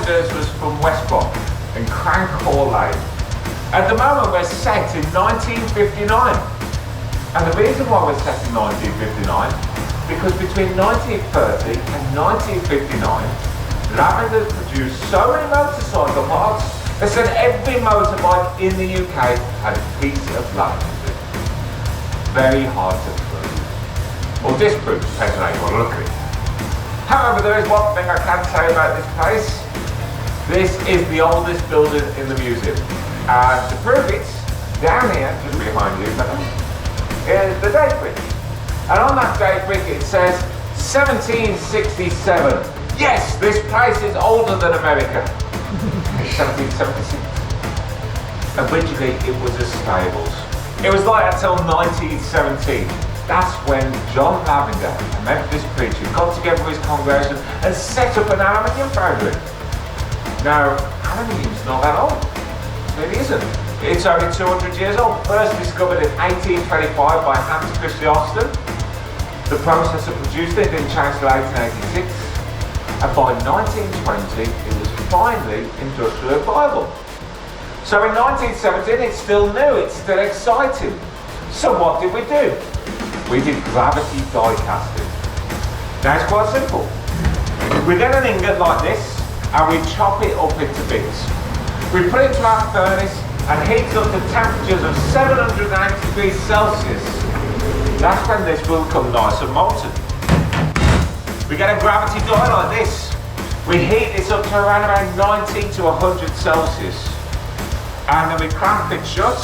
Lavenders was from Westbrook and Crank Hall Lane. At the moment we're set in 1959. And the reason why we're set in 1959, because between 1930 and 1959, Lavenders produced so many motorcycle parts that said every motorbike in the UK had a piece of lavender. Very hard to prove. Or disprove, depending on how you want to look at it. However, there is one thing I can say about this place. This is the oldest building in the museum. And to prove it, down here, just behind you, is the date brick. And on that date brick it says 1767. Yes, this place is older than America. 1776. Originally it was a stables. It was like until 1917. That's when John Lavender, a Methodist preacher, got together with his congregation and set up an aluminium foundry. Now, aluminium's not that old. It isn't. It's only 200 years old. First discovered in 1825 by Hans Christian Austin. The process of producing it didn't change till 1886. And by 1920, it was finally industrially viable. So in 1917, it's still new, it's still exciting. So what did we do? We did gravity die casting. Now it's quite simple. We get an ingot like this, and we chop it up into bits. We put it into our furnace, and heat up to temperatures of 790 degrees Celsius. That's when this will come nice and molten. We get a gravity die like this. We heat this up to around about 90 to 100 Celsius. And then we clamp it shut,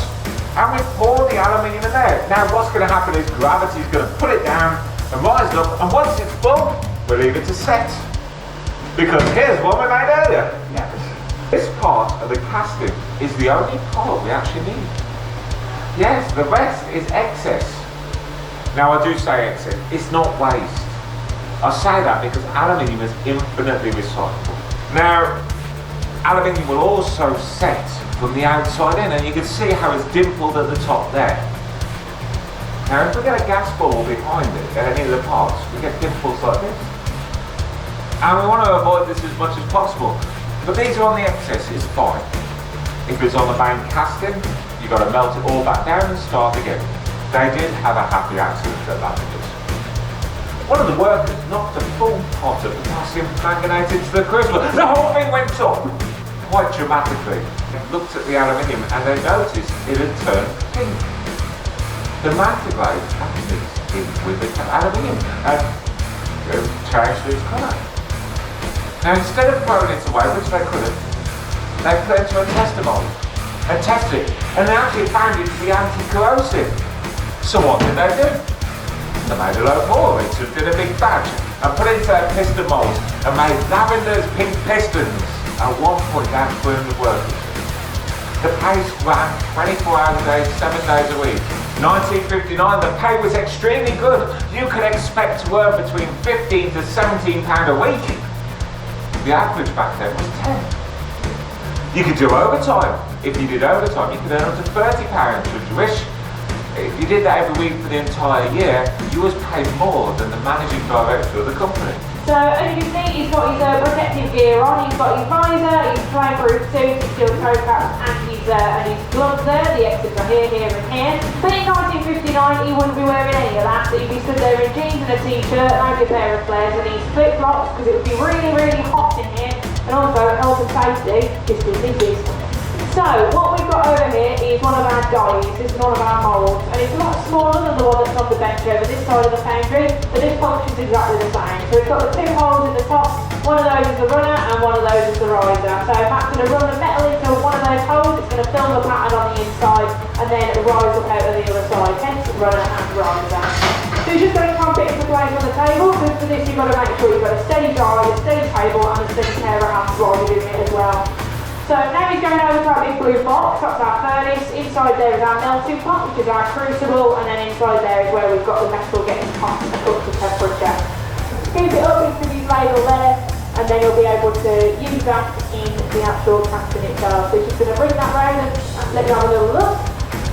and we pour the aluminium in there. Now what's going to happen is gravity is going to put it down and rise it up, and once it's full, we'll leave it to set. Because here's what we made earlier. This part of the casting is the only part we actually need. Yes, the rest is excess. Now I do say excess, it's not waste. I say that because aluminium is infinitely recyclable. Now, aluminium will also set from the outside in, and you can see how it's dimpled at the top there. Now if we get a gas ball behind it at any of the parts, we get dimples like this. And we want to avoid this as much as possible. But these are on the excess, it's fine. If it's on the main casting, you've got to melt it all back down and start again. They did have a happy accident at Lavenders. One of the workers knocked a full pot of potassium manganate into the crucible. The whole thing went up quite dramatically. They looked at the aluminium and they noticed it had turned pink. The manganate had mixed in with the aluminium and changed its colour. Now instead of throwing it away, which they couldn't, they put it into a tester mould and tested it, and they actually found it to be anti-corrosive. So what did they do? They made a load more of it, so did a big batch and put it into their piston mould and made Lavender Pink pistons. At one point that burned the workers. The pace ran 24 hours a day, 7 days a week. 1959, the pay was extremely good. You could expect to earn between £15 to £17 a week. The average back then was 10. You could do overtime. If you did overtime, you could earn up to £30 should you wish. If you did that every week for the entire year, you was paid more than the managing director of the company. So as you can see, he's got his protective gear on, he's got his visor, his flyproof suit, his steel toe caps and his gloves there. The exits are here, here and here. But in 1959 he wouldn't be wearing any of that, so he'd be stood there in jeans and a t-shirt, maybe a pair of flares and his flip-flops because it would be really, really hot in here, and also health and safety is diseases. So what we've got over here is one of our dies, this is one of our moulds, and it's a lot smaller than the one that's on the bench over this side of the foundry, but this functions exactly the same. So we've got the two holes in the top, one of those is the runner and one of those is the riser. So if that's going to run the metal into one of those holes, it's going to film the pattern on the inside and then rise up out of the other side, hence runner and riser. So you're just going to clamp it into place on the table, because for this you've got to make sure you've got a steady die, a steady table and a steady pair of hands while you're doing it as well. So now he's going over to our big blue box, that's our furnace. Inside there is our melting pot, which is our crucible, and then inside there is where we've got the metal getting hot and up to temperature. Scoop it up into his ladle there, and then you'll be able to use that in the actual casting itself. So he's just going to bring that round and let you have a little look,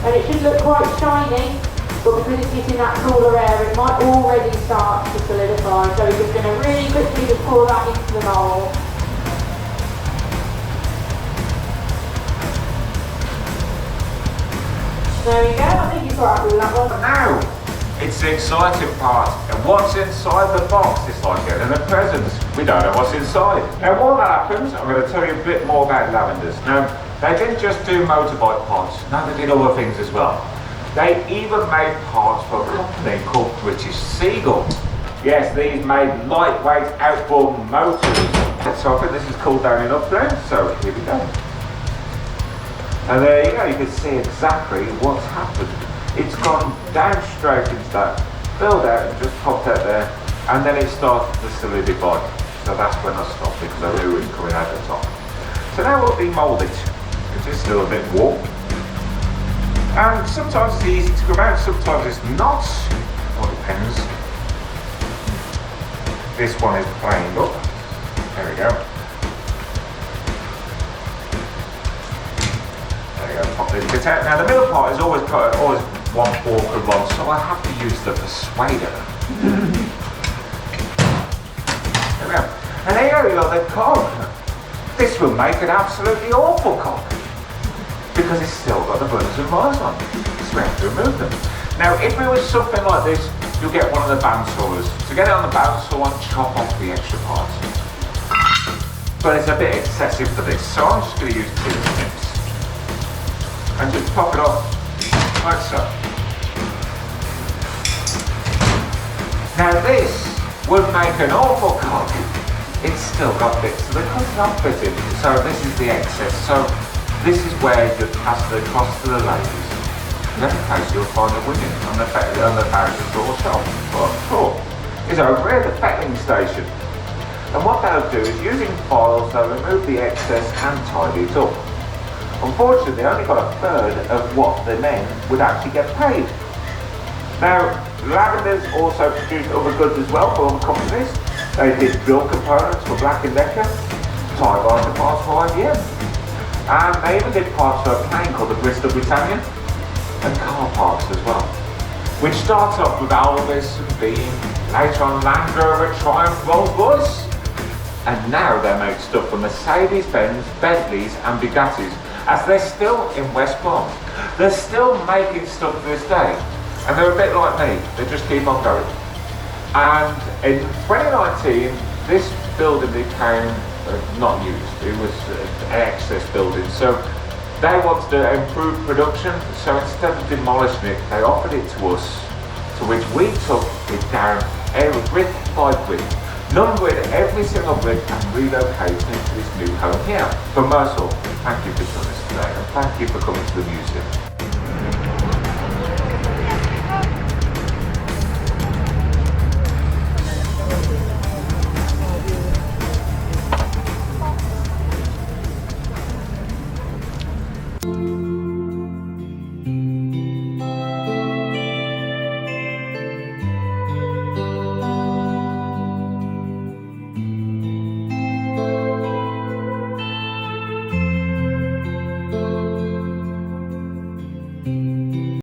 and it should look quite shiny, but because it's hitting that cooler air, it might already start to solidify. So he's just going to really quickly just pour that into the mould. There you go, I think you're quite happy with that one. Now, it's the exciting part. And what's inside the box? It's like getting a present. We don't know what's inside. Now, while that happens, I'm going to tell you a bit more about Lavenders. Now, they didn't just do motorbike parts. No, they did other things as well. They even made parts for a company called British Seagull. Yes, these made lightweight outboard motors. So I think this is cooled down enough now. So here we go. And there you go, you can see exactly what's happened. It's gone down straight into that, filled out and just popped out there, and then it started to solidify. So that's when I stopped because I knew it was coming out the top. So now we'll demould it. It's just still a bit warm. And sometimes it's easy to come out, sometimes it's not. All depends. This one is playing up. There we go. There we go, pop this bit out. Now the middle part is always one awkward one, so I have to use the persuader. There we go. And there you go, the cog. This will make an absolutely awful cog, because it's still got the buttons and wires on. So we have to remove them. Now if it was something like this, you'll get one of the bandsawers. To get it on the bandsaw and chop off the extra parts. But it's a bit excessive for this, so I'm just going to use 2 snips. And just pop it off, like so. Now this would make an awful cog. It's still got bits, so the cog's not fitted. So this is the excess. So this is where you pass the cost to the ladies. In any case, you'll find the women on the barrier door shelf. But cool. Is over here, the fettling station. And what they'll do is, using files, they'll remove the excess and tidy it up. Unfortunately, they only got a third of what the men would actually get paid. Now, Lavenders also produced other goods as well for other companies. They did build components for Black & Decker, tie binder parts for IBM. And they even did parts for a plane called the Bristol Britannia, and car parts as well. Which starts off with Elvis and Beam, later on Land Rover, Triumph, Rolls-Royce. And now they make stuff for Mercedes-Benz, Bentleys and Bugattis, as they're still in West Brom. They're still making stuff to this day. And they're a bit like me, they just keep on going. And in 2019, this building became not used. It was an excess building. So they wanted to improve production, so instead of demolishing it, they offered it to us, to which we took it down brick by brick, numbering every single brick and relocating it to this new home here. But most of all, thank you for joining us today, and thank you for coming to the museum.